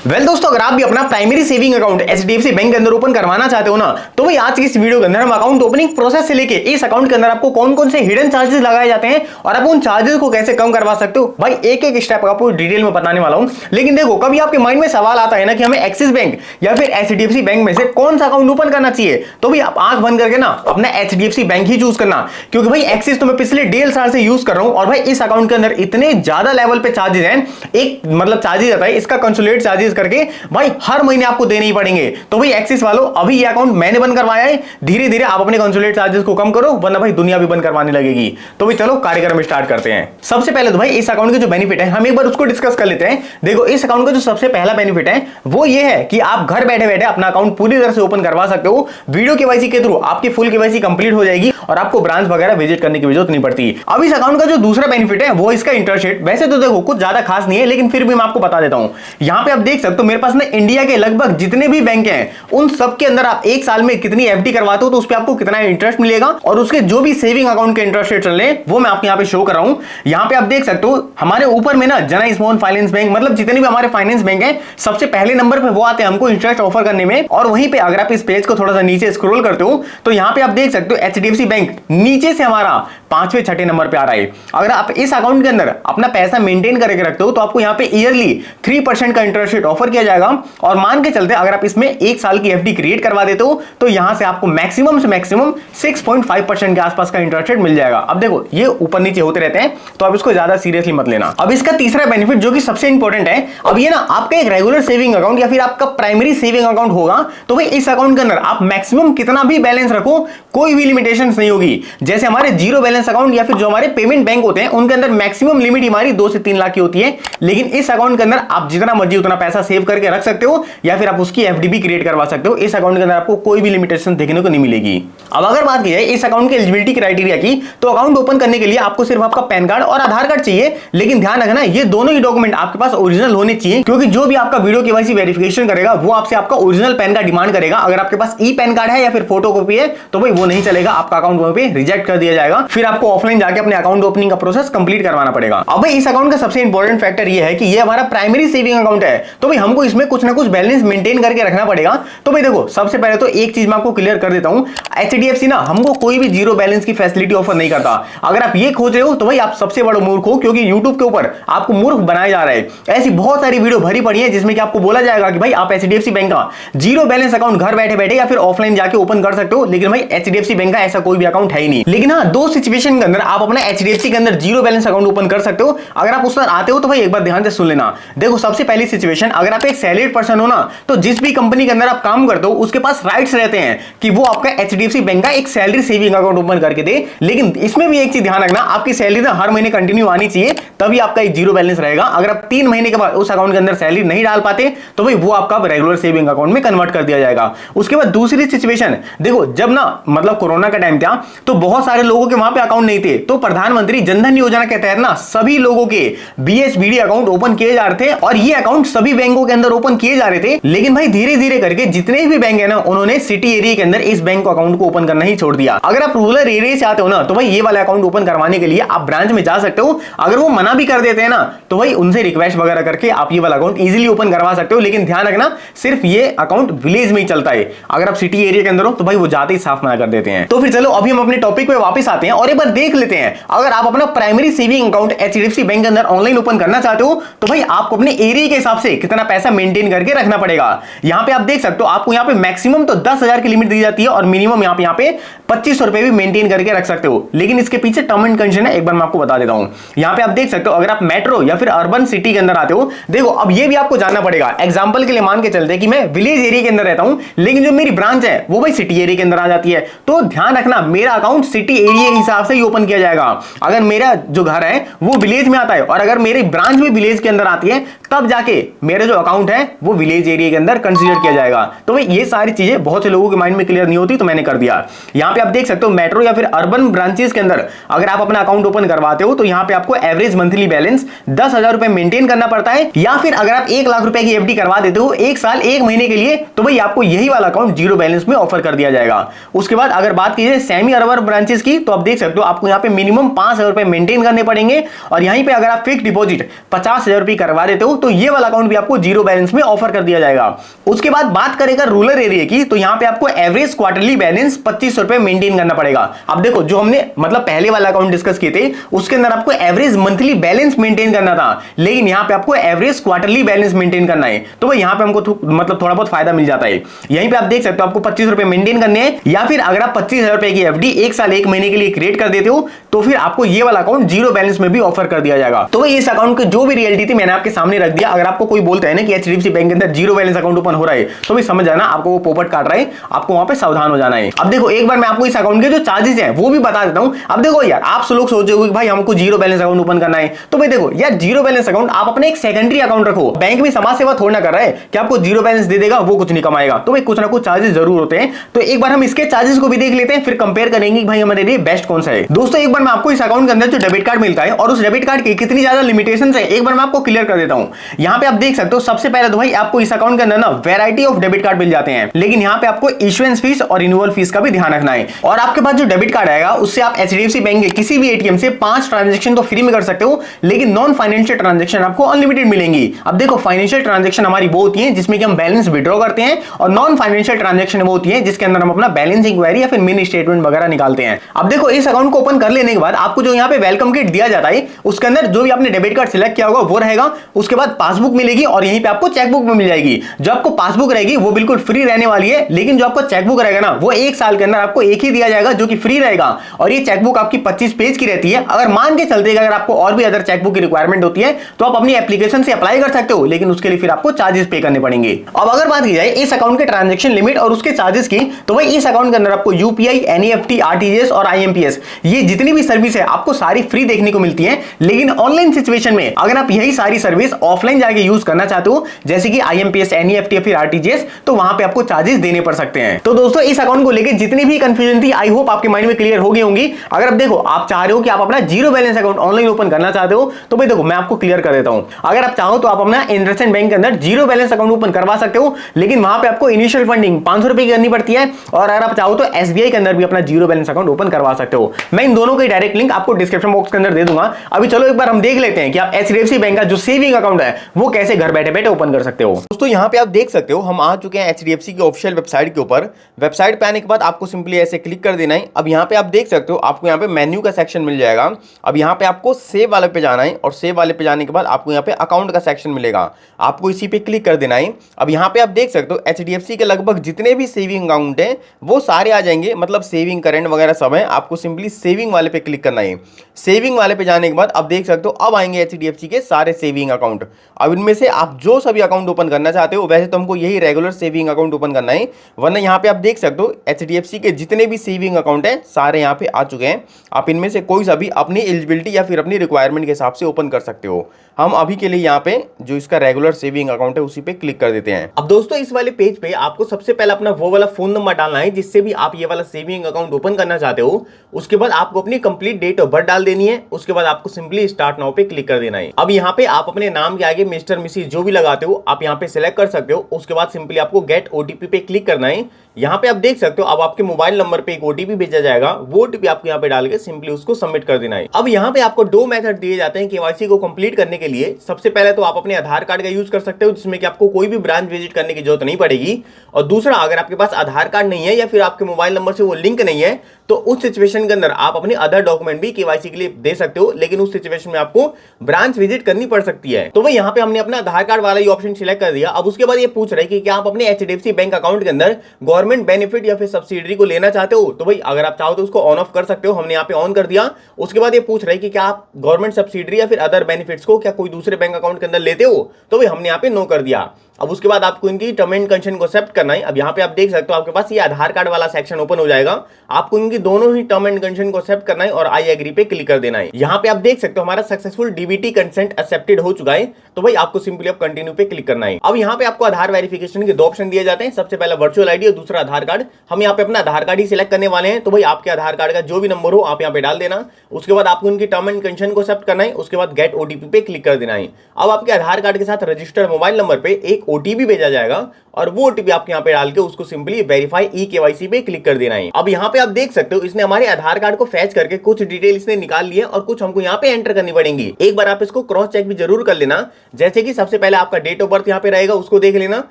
दोस्तों, अगर आप भी अपना primary saving account HDFC bank के अंदर ओपन करवाना चाहते हो ना, तो भाई आज की इस वीडियो के अंदर हम अकाउंट ओपनिंग प्रोसेस से लेके इस अकाउंट के अंदर आपको कौन कौन से हिडन चार्जेस लगाए जाते हैं और आप उन चार्जेस को कैसे कम करवा सकते हो, भाई एक एक स्टेप आपको डिटेल में बताने वाला हूं। लेकिन देखो, कभी आपके माइंड में सवाल आता है ना कि हमें एक्सिस बैंक या फिर एचडीएफसी बैंक में से कौन सा अकाउंट ओपन करना चाहिए, तो भाई आप आंख बंद करके ना अपना एचडीएफसी बैंक ही चूज करना, क्योंकि भाई एक्सिस तो मैं पिछले 1.5 साल से यूज कर रहा हूं और भाई इस अकाउंट के अंदर इतने ज्यादा लेवल पे चार्जेस हैं। एक मतलब चार्जेस आता है इसका कंसोलिडेट चार्जेस करके भाई हर महीने आपको देने ही पड़ेंगे। तो भाई एक्सिस वालों, अभी ये अकाउंट मैंने बंद करवाया है, धीरे धीरे आप अपने कंसोलिडेट चार्जेस को कम करो, वरना भाई दुनिया भी बंद करवाने लगेगी। तो भाई चलो कार्यक्रम स्टार्ट करते हैं। सबसे पहले तो भाई इस अकाउंट के जो बेनिफिट है हम एक बार उसको डिस्कस कर लेते हैं। देखो, इस अकाउंट का जो सबसे पहला बेनिफिट है वो ये है कि आप घर बैठे बैठे अपना अकाउंट पूरी तरह से ओपन करवा सकते हो। वीडियो केवाईसी के थ्रू आपकी फुल केवाईसी कंप्लीट हो जाएगी और आपको ब्रांच वगैरह विजिट करने की जरूरत नहीं पड़ती। अब इस अकाउंट का जो दूसरा बेनिफिट है वो इसका इंटरेस्ट रेट। वैसे तो देखो कुछ ज्यादा खास नहीं है, लेकिन फिर भी मैं आपको बता देता हूं। यहां पे आप देख सकते हो मेरे पास ना इंडिया के लगभग जितने भी बैंक हैं उन सब के अंदर आप एक साल में कितनी एफडी करवाते हो तो उस पे आपको कितना इंटरेस्ट मिलेगा और उसके जो भी सेविंग अकाउंट के इंटरेस्ट रेट चल रहे हैं वो मैं आपको यहां पे शो कर रहा हूं। यहां पे आप देख सकते हो हमारे ऊपर में ना जना स्मॉल फाइनेंस बैंक, मतलब जितने भी हमारे फाइनेंस बैंक हैं सबसे पहले नंबर पे वो आते हैं हमको इंटरेस्ट ऑफर करने में। और वहीं पे अगर आप इस पेज को थोड़ा सा नीचे स्क्रॉल करते हो तो यहां पे आप देख सकते हो एचडीएफसी बैंक नीचे से हमारा 5वें 6ठे नंबर पे आ रहा है। अगर आप इस अकाउंट के अंदर अपना पैसा मेंटेन करके रखते हो तो आपको यहां पे ईयरली 3% का इंटरेस्ट रेट ऑफर किया जाएगा। और मान के चलते अगर आप इसमें एक साल की एफडी क्रिएट करवा देते हो तो यहां से आपको मैक्सिमम से मैक्सिमम 6.5% के आसपास का इंटरेस्ट रेट मिल जाएगा। अब देखो ये ऊपर नीचे होते रहते हैं तो आप इसको ज्यादा सीरियसली मत लेना। अब इसका तीसरा बेनिफिट जो कि सबसे इंपॉर्टेंट है, अब ये ना आपका एक रेगुलर सेविंग अकाउंट या फिर आपका प्राइमरी सेविंग अकाउंट होगा तो भाई इस अकाउंट के अंदर आप मैक्सिमम कितना भी बैलेंस रखो, कोई भी लिमिटेशंस नहीं होगी। जैसे हमारे जीरो बैलेंस अकाउंट या फिर जो हमारे पेमेंट बैंक होते हैं उनके अंदर मैक्सिमम लिमिट हमारी 2 से 3 लाख की होती है, लेकिन इस अकाउंट के अंदर आप जितना मर्जी उतना पैसा सेव करके रख सकते हो या फिर आप उसकी एफडी भी क्रिएट करवा सकते हो। इस अकाउंट के अंदर आपको कोई भी लिमिटेशन देखने को नहीं मिलेगी। अब अगर बात की जाए इस अकाउंट के एलिजिबिलिटी क्राइटेरिया की, तो अकाउंट ओपन करने के लिए आपको सिर्फ आपका पैन कार्ड और आधार कार्ड चाहिए, लेकिन ध्यान रखना ये दोनों ही डॉक्यूमेंट आपके पास ओरिजिनल होने चाहिए, क्योंकि जो भी आपका वीडियो केवाईसी वेरिफिकेशन करेगा वो आपसे आपका ओरिजिनल पैन कार्ड डिमांड करेगा। अगर आपके पास ई पैन कार्ड है या फिर फोटोकॉपी है तो भाई वो नहीं चलेगा, आपका अकाउंट वहां पे रिजेक्ट कर दिया जाएगा, फिर आपको ऑफलाइन जाके अपने अकाउंट ओपनिंग का प्रोसेस कंप्लीट करवाना पड़ेगा। अब भाई इस अकाउंट का सबसे इंपॉर्टेंट फैक्टर ये है कि ये हमारा प्राइमरी सेविंग अकाउंट है, तो भाई हमको इसमें कुछ ना कुछ बैलेंस मेंटेन करके रखना पड़ेगा। तो भाई देखो, सबसे पहले तो एक चीज मैं आपको क्लियर कर देता हूं, एचडीएफसी ना हमको कोई भी जीरो बैलेंस की फैसिलिटी ऑफर नहीं करता। अगर आप ये खोज रहे हो तो भाई आप सबसे बड़े मूर्ख हो, क्योंकि यूट्यूब के ऊपर आपको मूर्ख बनाया जा रहा है। ऐसी बहुत सारी वीडियो भरी पड़ी है जिसमें कि आपको बोला जाएगा कि भाई आप एचडीएफसी बैंक का जीरो बैलेंस अकाउंट घर बैठे बैठे या फिर ऑफलाइन जाके ओपन कर सकते हो, लेकिन भाई एचडीएफसी बैंक का ऐसा कोई भी अकाउंट है ही नहीं। लेकिन हाँ, दो सिचुएशन के अंदर आप अपना एचडीएफसी के अंदर जीरो बैलेंस अकाउंट ओपन कर सकते हो। अगर आप उस पर आते हो तो भाई एक बार ध्यान से सुन लेना। देखो, सबसे पहली सिचुएशन, अगर आप एक सैलरीड पर्सन हो ना तो जिस भी कंपनी के अंदर आप काम करते हो उसके पास राइट्स रहते हैं कि वो आपका एचडीएफसी बैंक का एक सैलरी सेविंग अकाउंट ओपन करके दे। लेकिन इसमें भी एक चीज ध्यान रखना, आपकी सैलरी ना हर महीने कंटिन्यू आनी चाहिए, तभी आपका एक जीरो बैलेंस रहेगा। अगर आप 3 महीने के बाद उस अकाउंट के अंदर सैलरी नहीं डाल पाते तो भाई वो आपका रेगुलर सेविंग अकाउंट में कन्वर्ट कर दिया जाएगा। उसके बाद दूसरी सिचुएशन, देखो जब ना मतलब कोरोना का टाइम था तो बहुत सारे लोगों के वहां पे अकाउंट नहीं थे, तो प्रधानमंत्री जनधन योजना के तहत ना सभी लोगों के बीएसबीडी अकाउंट ओपन किए जा रहे थे और ये अकाउंट सभी बैंकों के अंदर ओपन किए जा रहे थे। लेकिन भाई धीरे धीरे करके जितने भी बैंक है ना उन्होंने सिटी एरिया के अंदर इस बैंक अकाउंट को ओपन करना ही छोड़ दिया। अगर आप रूरल एरिया से आते हो ना तो भाई ये वाला अकाउंट ओपन करवाने के लिए आप ब्रांच में जा सकते हो। अगर वो मना भी कर देते हैं ना तो भाई उनसे रिक्वेस्ट वगैरह करके आप ये वाला अकाउंट इजीली ओपन करवा सकते हो। लेकिन ध्यान रखना, सिर्फ ये अकाउंट विलेज में ही चलता है। अगर आप सिटी एरिया के अंदर हो तो भाई वो जाते ही साफ मना कर देते हैं। तो फिर चलो अभी हम अपने टॉपिक पे वापस आते हैं और एक बार देख लेते हैं, अगर आप अपना primary saving account HDFC bank के अंदर ऑनलाइन ओपन करना चाहते हो तो भाई आपको अपने एरिया के हिसाब से कितना पैसा मेंटेन करके रखना पड़ेगा। यहां पे आप देख सकते हो आपको यहां पे मैक्सिमम तो 10,000 की लिमिट दी जाती है और मिनिमम यहां पे 2500 रुपए भी मेंटेन करके रख सकते हो। लेकिन इसके पीछे टर्म एंड कंडीशन है, एक बार मैं आपको बता देता हूं। यहां पे आप देख सकते हो अगर आप मेट्रो या फिर अर्बन सिटी के अंदर आते हो, देखो अब ये भी आपको जानना पड़ेगा। एग्जांपल के लिए मान के चलते कि मैं विलेज एरिया के अंदर रहता हूं लेकिन जो मेरी ब्रांच है वो भाई सिटी एरिया के अंदर आ जाती है, तो ध्यान रखना मेरा अकाउंट सिटी एरिया के हिसाब से ही ओपन किया जाएगा। अगर मेरा जो घर है वो विलेज में आता है और अगर मेरी ब्रांच भी विलेज के अंदर आती है तब जाके मेरा जो अकाउंट है वो विलेज एरिया के अंदर कंसीडर किया जाएगा। तो भाई ये सारी चीजें बहुत से लोगों के माइंड में क्लियर नहीं होती, तो मैंने कर दिया। यहां पे आप देख सकते हो मेट्रो या फिर अर्बन ब्रांचेस के अंदर अगर आप अपना अकाउंट ओपन करवाते हो तो यहां पे आपको एवरेज मंथली बैलेंस 10,000 रुपए मेंटेन करना पड़ता है, या फिर अगर आप 1 लाख रुपए की एफडी करवा देते हो 1 साल 1 महीने के लिए तो भाई आपको यही वाला अकाउंट जीरो बैलेंस में ऑफर कर दिया जाएगा। उसके बाद अगर बात कीजिए सेमी अर्बन ब्रांचेस की तो आप देख सकते सकते हो आपको यहाँ पे मिनिमम 5,000 रुपए मेंटेन करने पड़ेंगे। और यहीं पे अगर आप फिक्स डिपॉजिट 50,000 रुपए करवा देते हो तो ये वाला अकाउंट भी आपको जीरो बैलेंस में ऑफर कर दिया जाएगा। उसके बाद बात करेगा रूरल एरिया की, तो यहाँ पे आपको एवरेज क्वार्टरली बैलेंस 2500 रुपए मेंटेन करना पड़ेगा। अब देखो जो हमने मतलब पहले वाला अकाउंट डिस्कस किए थे उसके अंदर आपको एवरेज मंथली बैलेंस मेंटेन करना था, लेकिन यहाँ पे आपको एवरेज क्वार्टरली बैलेंस मेंटेन करना है। तो भाई यहाँ पे हमको मतलब थोड़ा बहुत फायदा मिल जाता है। यहीं पे आप देख सकते हो आपको 25 रुपए मेंटेन करने हैं, या फिर अगर आप 25,000 रुपए की एफडी 1 साल 1 महीने के लिए क्रिएट कर देते हो तो फिर आपको ये वाला अकाउंट जीरो बैलेंस में भी ऑफर कर दिया जाएगा। तो भाई इस अकाउंट की जो भी रियलिटी थी मैंने आपके सामने रख दिया। अगर आपको कोई बोलता है ना कि एचडीएफसी बैंक के अंदर जीरो बैलेंस अकाउंट ओपन हो रहा है तो भी समझ जाना आपको वो पोपट काट रहा है, आपको वहां पे सावधान हो जाना है। अब देखो एक बार मैं आपको इस अकाउंट के जो चार्जेस हैं वो भी बता देता हूं। अब देखो यार आप लोग सोचोगे कि भाई हमको जीरो बैलेंस अकाउंट ओपन करना है, तो भाई देखो यार जीरो बैलेंस अकाउंट आप अपने एक सेकेंडरी अकाउंट रखो। बैंक में समाज सेवा थोड़ा ना कर रहा है कि आपको जीरो बैलेंस दे देगा वो कुछ नहीं कमाएगा, तो भाई कुछ ना कुछ चार्जेस जरूर होते हैं। तो एक बार हम इसके चार्जेस को भी देख लेते हैं, फिर कंपेयर करेंगे कि भाई हमारे लिए बेस्ट कौन सा है। दोस्तों एक बार मैं आपको इस अकाउंट के अंदर जो डेबिट कार्ड मिलता है और उस डेबिट कार्ड की कितनी ज्यादा लिमिटेशंस है एक बार मैं आपको क्लियर कर देता हूं। यहां पे आप देख सकते हो सबसे पहले तो भाई आपको इस अकाउंट के अंदर ना वैरायटी ऑफ डेबिट कार्ड मिल जाते हैं, लेकिन यहां पे आपको इशुएंस फीस और रिन्यूअल फीस का भी ध्यान रखना है। और आपके पास जो डेबिट कार्ड आएगा उससे आप एचडीएफसी बैंक के किसी भी एटीएम से 5 ट्रांजैक्शन तो फ्री में कर सकते हो, लेकिन नॉन फाइनेंशियल ट्रांजैक्शन आपको अनलिमिटेड मिलेंगी। अब देखो फाइनेंशियल ट्रांजैक्शन हमारी वो होती है जिसमें कि हम बैलेंस विड्रॉ करते हैं, और नॉन फाइनेंशियल ट्रांजैक्शन वो होती है जिसके अंदर हम अपना बैलेंस इंक्वायरी या फिर मिनी स्टेटमेंट वगैरह निकालते हैं। अब देखो इस अकाउंट को ओपन कर लेने के बाद आपको जो यहाँ पे वेलकम किट दिया जाता है उसके अंदर जो भी आपने डेबिट कार्ड सिलेक्ट किया होगा वो रहेगा। उसके बाद पासबुक मिलेगी और यहीं पे आपको चेकबुक भी मिल जाएगी। जो आपको पासबुक रहेगी वो बिल्कुल फ्री रहने वाली है, लेकिन जो आपका चेकबुक रहेगा ना वो 1 साल के अंदर आपको एक ही दिया जाएगा जो कि फ्री रहेगा। और ये चेकबुक आपकी 25 पेज की रहती है। अगर मान के चलते अगर आपको और भी अदर चेकबुक की रिक्वायरमेंट होती है तो आप अपनी एप्लीकेशन से अप्लाई कर सकते हो, लेकिन उसके लिए फिर आपको चार्जेस पे करने पड़ेंगे। अब अगर बात की जाए इस अकाउंट के ट्रांजैक्शन लिमिट और उसके चार्जेस की, तो भाई इस अकाउंट के अंदर आपको यूपीआई, एनईएफटी, आरटीजीएस और आईएमपीएस ये जितनी भी सर्विस है आपको सारी फ्री देखने को मिलती है। लेकिन ऑनलाइन सिचुएशन में अगर आप यही सारी सर्विस ऑफलाइन जाके यूज करना चाहते हो जैसे कि आईएमपीएस, एनईएफटी या फिर आरटीजीएस, तो वहां पे आपको चार्जेस देने पड़ सकते हैं। तो दोस्तों इस अकाउंट को लेकर जितनी भी कंफ्यूजन थी आई होप आपके माइंड में क्लियर हो गई होंगी। अगर आप देखो आप चाह रहे हो कि आप अपना zero balance account online open करना चाहते हो तो भाई देखो मैं आपको क्लियर कर देता हूं। अगर आप चाहो तो आप अपना इंडसइंड बैंक के अंदर जीरो बैलेंस अकाउंट ओपन करवा सकते हो, लेकिन वहां पे आपको इनिशियल फंडिंग 500 रुपए की करनी पड़ती है। और अगर आप चाहो तो एसबीआई के अंदर भी अपना जीरो बैलेंस अकाउंट ओपन करवा सकते हो। मैं इन दोनों के डायरेक्ट लिंक आपको डिस्क्रिप्शन बॉक्स के अंदर दे दूंगा। अभी चलो एक बार हम देख लेते हैं कि आप एचडीएफसी बैंक का जो सेविंग अकाउंट है वो कैसे घर बैठे बैठे ओपन कर सकते हो। दोस्तों यहाँ पे आप देख सकते हो हम आ चुके हैं एचडीएफसी की ऑफिशियल वेबसाइट के ऊपर। वेबसाइट पे आने के बाद आपको सिंपली ऐसे क्लिक कर देना है। अब यहाँ पे आप देख सकते हो आपको यहाँ पे मेन्यू का सेक्शन मिल जाएगा। अब यहाँ पे आपको सेव वाले पे जाना है और सेव वाले पे जाने के बाद आपको यहाँ पे अकाउंट का सेक्शन मिलेगा, आपको इसी पे क्लिक कर देना है। अब यहाँ पे आप देख सकते हो एचडीएफसी के लगभग जितने भी सेविंग अकाउंट हैं वो सारे आ जाएंगे, मतलब सेविंग, करंट वगैरह सब है। आपको सिंपली सेविंग वाले पे क्लिक करना है। सेविंग वाले पे जाने के बाद अब देख सकते हो अब आएंगे एचडीएफसी के सारे सेविंग अकाउंट। अब इनमें से आप जो सभी अकाउंट ओपन करना चाहते हो, वैसे तो हमको यही रेगुलर सेविंग अकाउंट ओपन करना है, वरना यहाँ पे आप देख सकते हो एचडीएफसी के जितने भी सेविंग अकाउंट हैं सारे यहाँ पे आ चुके हैं। आप इनमें से कोई सा भी अपनी एलिजिबिलिटी या फिर अपनी रिक्वायरमेंट के हिसाब से ओपन कर सकते हो। हम अभी के लिए यहाँ पे जो इसका रेगुलर सेविंग अकाउंट है उसी पे क्लिक कर देते हैं। अब दोस्तों इस वाले पेज पे आपको सबसे पहले अपना वो वाला फोन नंबर डालना है जिससे भी आप ये वाला सेविंग अकाउंट ओपन करना चाहते हो। उसके बाद आपको अपनी कंप्लीट डेट ऑफ बर्थ डाल देनी है। उसके बाद आपको सिंपली स्टार्ट नाउ पे क्लिक कर देना है। अब यहाँ पे आप अपने नाम के आगे मिस्टर, मिसिस जो भी लगाते हो आप यहाँ पे सिलेक्ट कर सकते हो। उसके बाद सिंपली आपको गेट ओटीपी पे क्लिक करना है। यहाँ पे आप देख सकते हो अब आपके मोबाइल नंबर पे एक ओटीपी भेजा जाएगा, वो ओटीपी आपको यहाँ पे डाल के सिंपली उसको सबमिट कर देना है। अब यहाँ पे आपको 2 मेथड दिए जाते हैं केवाईसी को कंप्लीट करने के लिए। सबसे पहले तो आप अपने आधार कार्ड का यूज कर सकते हो जिसमें कि आपको कोई भी ब्रांच विजिट करने की जरूरत नहीं पड़ेगी। और दूसरा अगर आपके पास आधार कार्ड नहीं है या फिर आपके मोबाइल नंबर से वो लिंक नहीं है तो उस सिचुएशन के अंदर आप अपने अदर डॉक्यूमेंट भी केवाईसी के लिए दे सकते हो, लेकिन उस सिचुएशन में आपको ब्रांच विजिट करनी पड़ सकती है। तो भाई यहाँ पे हमने अपना आधार कार्ड वाला ही ऑप्शन सिलेक्ट कर दिया। अब उसके बाद ये पूछ रहे कि क्या आप अपने एचडीएफसी बैंक अकाउंट के अंदर गवर्नमेंट बेनिफिट या फिर सब्सिडी को लेना चाहते हो, तो भाई अगर आप चाहो तो उसको ऑन ऑफ कर सकते हो। हमने यहाँ पे ऑन कर दिया। उसके बाद ये पूछ रहे कि क्या आप गवर्नमेंट सब्सिडी या फिर अदर बेनिफिट्स को क्या कोई दूसरे बैंक अकाउंट के अंदर लेते हो, तो भाई हमने यहाँ पे नो कर दिया। अब उसके बाद आपको इनकी टर्म एंड कंडीशन को एक्सेप्ट करना है। अब यहाँ पे आप देख सकते हो आपके पास ये आधार कार्ड वाला सेक्शन ओपन हो जाएगा। आपको इनकी दोनों ही टर्म एंड कंडीशन को एक्सेप्ट करना है और आई एग्री पे क्लिक कर देना है। यहाँ पे आप देख सकते हो हमारा सक्सेसफुल डीबीटी कंसेंट एक्सेप्टेड हो चुका है। तो भाई आपको सिंपली अब कंटिन्यू पे क्लिक करना है। अब यहाँ पे आपको आधार वेरिफिकेशन के 2 ऑप्शन दिए जाते हैं, सबसे पहला वर्चुअल आईडी और दूसरा आधार कार्ड। हम यहाँ पे अपना आधार कार्ड ही सिलेक्ट करने वाले हैं। तो भाई आपके आधार कार्ड का जो भी नंबर हो आप यहाँ पे डाल देना। उसके बाद आपको इनकी टर्म एंड कंडीशन को एक्सेप्ट करना है। उसके बाद गेट ओटीपी पे क्लिक कर देना है। अब आपके आधार कार्ड के साथ रजिस्टर्ड मोबाइल नंबर पे एक ओटीपी भेजा जाएगा और वो ओटीपी आपके यहाँ पे डाल के उसको सिंपली वेरीफाई ई-केवाईसी पे क्लिक कर देना है। अब यहाँ पे आप देख सकते हो इसने हमारे आधार कार्ड को फैच करके कुछ डिटेल इसने निकाल ली है और कुछ हमको यहाँ पे एंटर करनी पड़ेंगी। एक बार आप इसको क्रॉस चेक भी जरूर कर लेना, जैसे कि सबसे पहले आपका डेट ऑफ बर्थ यहाँ पे रहेगा, उसको देख लेना।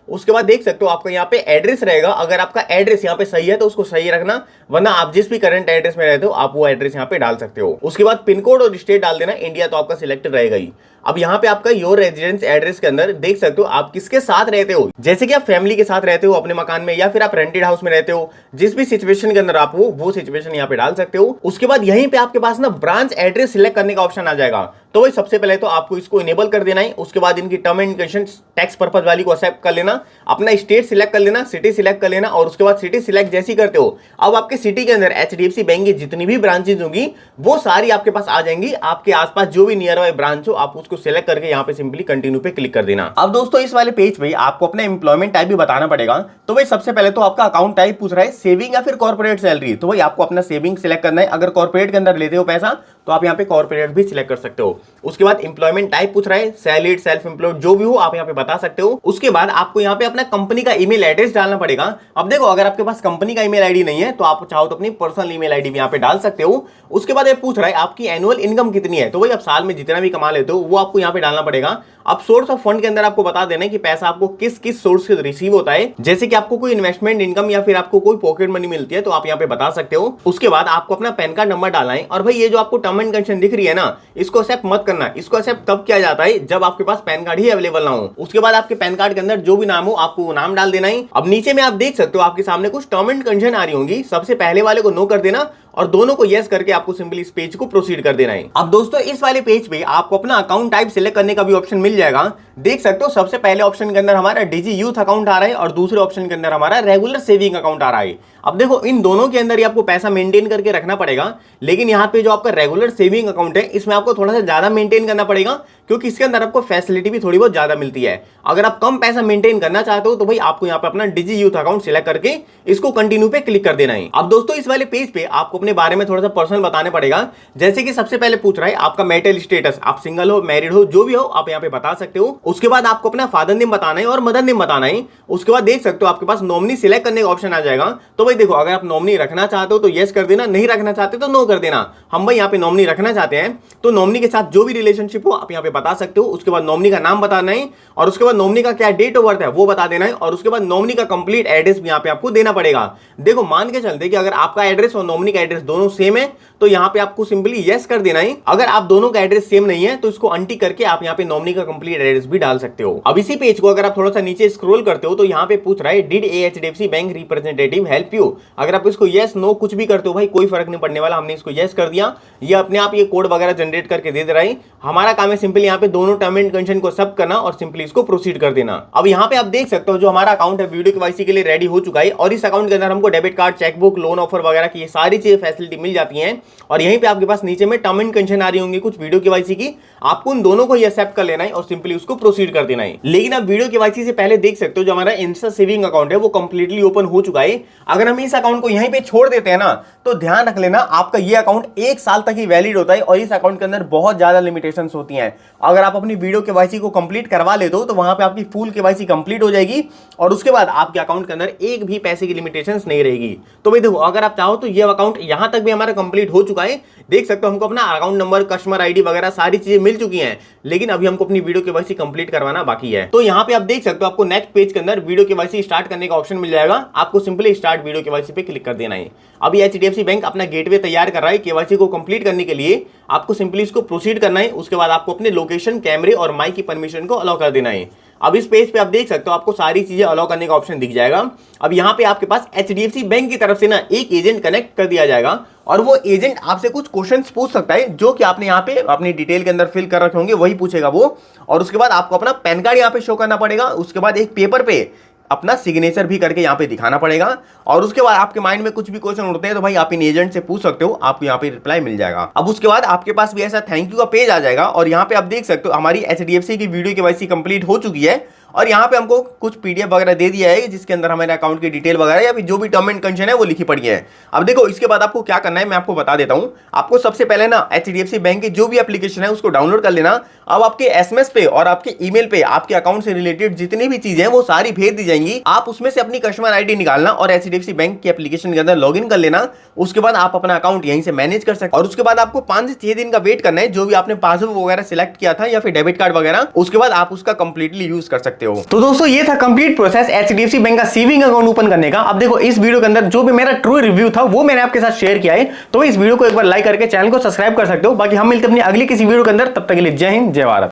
उसके बाद देख सकते हो आपका यहाँ पे एड्रेस रहेगा, अगर आपका एड्रेस यहाँ पे सही है तो उसको सही रखना, वरना आप जिस भी करंट एड्रेस में रहते हो आप वो एड्रेस यहाँ पे डाल सकते हो। उसके बाद पिन कोड और स्टेट डाल देना, इंडिया तो आपका सिलेक्टेड रहेगा ही। अब यहाँ पे आपका योर रेजिडेंस एड्रेस के अंदर देख सकते हो आप किसके साथ रहते हो, जैसे कि आप फैमिली के साथ रहते हो अपने मकान में, या फिर आप रेंटेड हाउस में रहते हो, जिस भी सिचुएशन के अंदर आप हो वो सिचुएशन यहाँ पे डाल सकते हो। उसके बाद यहीं पे आपके पास ना ब्रांच एड्रेस सिलेक्ट करने का ऑप्शन आ जाएगा, तो भाई सबसे पहले तो आपको इसको इनेबल कर देना है। उसके बाद इनकी term and conditions tax purpose वाली को एक्सेप्ट कर लेना, अपना स्टेट सिलेक्ट कर लेना, सिटी सिलेक्ट कर लेना, और उसके बाद सिटी सिलेक्ट जैसी करते हो अब आपके सिटी के अंदर एचडीएफसी बैंक की जितनी भी ब्रांचेज होंगी वो सारी आपके पास आ जाएंगी। आपके आसपास जो भी नियर बाय ब्रांच हो आप उसको सिलेक्ट करके यहाँ पे सिंपली कंटिन्यू पे क्लिक कर देना। अब दोस्तों इस वाले पेज पे आपको अपना एम्प्लॉयमेंट टाइप भी बताना पड़ेगा। तो भाई सबसे पहले तो आपका अकाउंट टाइप पूछ रहा है सेविंग या फिर कॉर्पोरेट सैलरी, तो भाई आपको अपना सेविंग सिलेक्ट करना है। अगर कॉर्पोरेट के अंदर लेते हो पैसा तो आप यहाँ पे कॉर्पोरेट भी सिलेक्ट कर सकते हो। उसके बाद एम्प्लॉयमेंट टाइप पूछ रहा है, सैलरीड, सेल्फ एम्प्लॉयड जो भी हो आप यहाँ पे बता सकते हो। उसके बाद आपको यहाँ पे अपना कंपनी का ईमेल एड्रेस डालना पड़ेगा। अब देखो अगर आपके पास कंपनी का ईमेल आईडी नहीं है तो आप चाहो तो अपनी पर्सनल ईमेल आईडी भी यहाँ पे डाल सकते हो। उसके बाद ये पूछ रहा है आपकी एनुअल इनकम कितनी है, तो भाई आप साल में जितना भी कमा लेते हो वो आपको यहाँ पे डालना पड़ेगा। अब सोर्स ऑफ फंड के अंदर आपको बता देना है कि पैसा आपको किस किस सोर्स से रिसीव होता है, जैसे कि आपको कोई इन्वेस्टमेंट इनकम या फिर आपको कोई पॉकेट मनी मिलती है तो आप यहाँ पे बता सकते हो। उसके बाद आपको अपना पैन कार्ड नंबर डालना है। और भाई ये जो आपको टर्म एंड कंडीशन दिख रही है ना, इसको एक्सेप्ट मत करना। इसको एक्सेप्ट तब किया जाता है जब आपके पास पैन कार्ड ही अवेलेबल ना हो। उसके बाद आपके पैन कार्ड के अंदर जो भी नाम हो आपको वो नाम डाल देना है। अब नीचे में आप देख सकते हो आपके सामने कुछ टर्म एंड कंडीशन आ रही होंगी, सबसे पहले वाले को नो कर देना और दोनों को यस करके आपको सिंपली इस पेज को प्रोसीड कर देना है। अब दोस्तों इस वाले पेज पे आपको अपना अकाउंट टाइप सिलेक्ट करने का भी ऑप्शन मिल जाएगा। देख सकते हो सबसे पहले ऑप्शन के अंदर हमारा डिजी यूथ अकाउंट आ रहा है और दूसरे ऑप्शन के अंदर हमारा रेगुलर सेविंग अकाउंट आ रहा है। अब देखो इन दोनों के अंदर ही आपको पैसा मेंटेन करके रखना पड़ेगा, लेकिन यहाँ पे जो आपका रेगुलर सेविंग अकाउंट है इसमें आपको थोड़ा सा ज्यादा मेंटेन करना पड़ेगा, क्योंकि इसके अंदर आपको फैसिलिटी भी थोड़ी बहुत ज्यादा मिलती है। अगर आप कम पैसा मेंटेन करना चाहते हो तो भाई आपको यहाँ पे अपना डिजी यूथ अकाउंट सिलेक्ट करके इसको कंटिन्यू पे क्लिक कर देना है। अब दोस्तों इस वाले पेज पे आपको अपने बारे में थोड़ा सा पर्सनल बताने पड़ेगा, जैसे कि सबसे पहले पूछ रहा है आपका मैरिटल स्टेटस, आप सिंगल हो, मैरिड हो, जो भी हो आप यहाँ पे बता सकते हो। उसके बाद आपको अपना फादर नेम बताना है और मदर नेम बताना है। उसके बाद देख सकते हो आपके पास नॉमिनी सिलेक्ट करने का ऑप्शन आ जाएगा। तो भाई देखो अगर आप नॉमिनी रखना चाहते हो तो यस कर देना, नहीं रखना चाहते तो नो कर देना। हम भाई यहाँ पे नॉमिनी रखना चाहते हैं तो नॉमिनी के साथ जो भी रिलेशनशिप हो आप यहाँ पे बता सकते हो। उसके बाद नॉमिनी का नाम बताना है और उसके बाद नॉमिनी का क्या डेट ऑफ बर्थ है वो बता देना है और उसके बाद नॉमिनी का कंप्लीट एड्रेस भी यहाँ पे आपको देना पड़ेगा। देखो मान के चलते कि अगर आपका एड्रेस और नॉमिनी का एड्रेस दोनों सेम है तो यहाँ पे आपको सिंपली यस कर देना है। अगर आप दोनों का एड्रेस सेम नहीं है तो इसको अनटिक करके आप यहाँ पे नॉमिनी का कंप्लीट एड्रेस भी डाल सकते हो। अब इसी पेज को अगर आप थोड़ा सा नीचे स्क्रॉल करते हो तो यहाँ पे पूछ रहा है did HDFC bank representative help you. अगर आप इसको यस नो कुछ भी करते हो भाई कोई फर्क नहीं पड़ने वाला, हमने इसको यस कर दिया, ये अपने आप ये कोड वगैरह जनरेट करके दे रहा है। हमारा काम है सिंपली यहाँ पे दोनों टर्म एंड कंडीशन को एक्सेप्ट करना और सिंपली इसको प्रोसीड कर देना। अब यहाँ पे आप देख सकते हो जो हमारा अकाउंट है वीडियो केवाईसी के लिए रेडी हो चुका है और इस अकाउंट के अंदर हमको debit card, chequebook, loan offer वगैरह की सारी चीजें फैसिलिटी मिल जाती हैं। और यहीं पे आपके पास नीचे में टर्म एंड कंडीशन आ रही होंगी कुछ वीडियो केवाईसी की, आपको उन दोनों को ही एक्सेप्ट कर लेना है और सिंपली उसको प्रोसीड कर देना है। लेकिन आप वीडियो केवाईसी से पहले देख सकते हो जो हमारा इंस्टा सेविंग अकाउंट है वो कंप्लीटली ओपन हो चुका है। अगर हम इस अकाउंट को यहीं पे छोड़ देते हैं ना तो ध्यान रख लेना आपका ये अकाउंट 1 साल तक ही वैलिड होता है और इस अकाउंट के अंदर बहुत ज्यादा लिमिटेशंस होती हैं। अगर आप अपनी वीडियो केवाईसी को कंप्लीट करवा लेते हो तो वहां पे आपकी फुल केवाईसी कंप्लीट हो जाएगी और उसके बाद आपके अकाउंट के अंदर एक भी पैसे की लिमिटेशंस नहीं रहेगी। तो भाई देखो अगर आप चाहो तो ये अकाउंट यहां तक भी हमारा कंप्लीट हो चुका है। देख सकते हो हमको अपना अकाउंट नंबर, कस्टमर आईडी वगैरह सारी चीजें मिल चुकी हैं, लेकिन अभी हमको अपनी वीडियो केवाईसी कंप्लीट करवाना बाकी है। तो यहाँ पे आप देख सकते हो आपको नेक्स्ट पेज के अंदर वीडियो केवाईसी स्टार्ट करने का ऑप्शन मिल जाएगा। आपको सिंपली स्टार्ट वीडियो केवाईसी पे क्लिक कर देना है। अभी एचडीएफसी बैंक अपना गेटवे तैयार कर रहा है केवाईसी को कंप्लीट करने के लिए। आपको सिंपली इसको प्रोसीड करना है। उसके बाद आपको अपने लोकेशन, कैमरे और माइक की परमिशन को अलाउ कर देना है। अब इस पेज पे आप देख सकते हो आपको सारी चीजें अलाउ करने का ऑप्शन दिख जाएगा। अब यहाँ पे आपके पास एचडीएफसी बैंक की तरफ से ना एक एजेंट कनेक्ट कर दिया जाएगा और वो एजेंट आपसे कुछ क्वेश्चंस पूछ सकता है जो कि आपने यहाँ पे अपनी डिटेल के अंदर फिल कर रखे होंगे, वही पूछेगा वो। और उसके बाद आपको अपना पैन कार्ड यहाँ पे शो करना पड़ेगा। उसके बाद एक पेपर पे अपना सिग्नेचर भी करके यहाँ पे दिखाना पड़ेगा और उसके बाद आपके माइंड में कुछ भी क्वेश्चन उठते हैं तो भाई आप इन एजेंट से पूछ सकते हो, आपको यहाँ पे रिप्लाई मिल जाएगा। अब उसके बाद आपके पास भी ऐसा थैंक यू का पेज आ जाएगा और यहाँ पे आप देख सकते हो हमारी एचडीएफसी की वीडियो केवाईसी कंप्लीट हो चुकी है और यहाँ पे हमको कुछ पीडीएफ वगैरह दे दिया है जिसके अंदर हमारे अकाउंट की डिटेल वगैरह या फिर जो भी टर्म एंड कंडीशन है वो लिखी पड़ी है। अब देखो इसके बाद आपको क्या करना है मैं आपको बता देता हूँ। आपको सबसे पहले ना एचडीएफसी बैंक की जो भी एप्लीकेशन है उसको डाउनलोड कर लेना अब आपके एसएमएस पे और आपके ईमेल पे आपके अकाउंट से रिलेटेड जितनी भी चीजें हैं वो सारी भेज दी जाएंगी। आप उसमें से अपनी कस्टमर आईडी निकालना और एचडीएफसी बैंक की एप्लीकेशन के अंदर लॉगिन कर लेना। उसके बाद आप अपना अकाउंट यहीं से मैनेज कर सकते, और उसके बाद आपको 5 से 6 दिन का वेट करना है। जो भी आपने पासबुक वगैरह सिलेक्ट किया था या फिर डेबिट कार्ड वगैरह, उसके बाद आप उसका कंप्लीटली यूज कर सकते हो। तो दोस्तों ये था कंप्लीट प्रोसेस एचडीएफसी बैंक का सेविंग अकाउंट ओपन करने का। अब देखो इस वीडियो के अंदर जो भी मेरा ट्रू रिव्यू था वो मैंने आपके साथ शेयर किया है, तो इस वीडियो को एक बार लाइक करके चैनल को सब्सक्राइब कर सकते हो। बाकी हम मिलते हैं अपनी अगली किसी वीडियो के अंदर, तब तक के लिए जय हिंद जय भारत।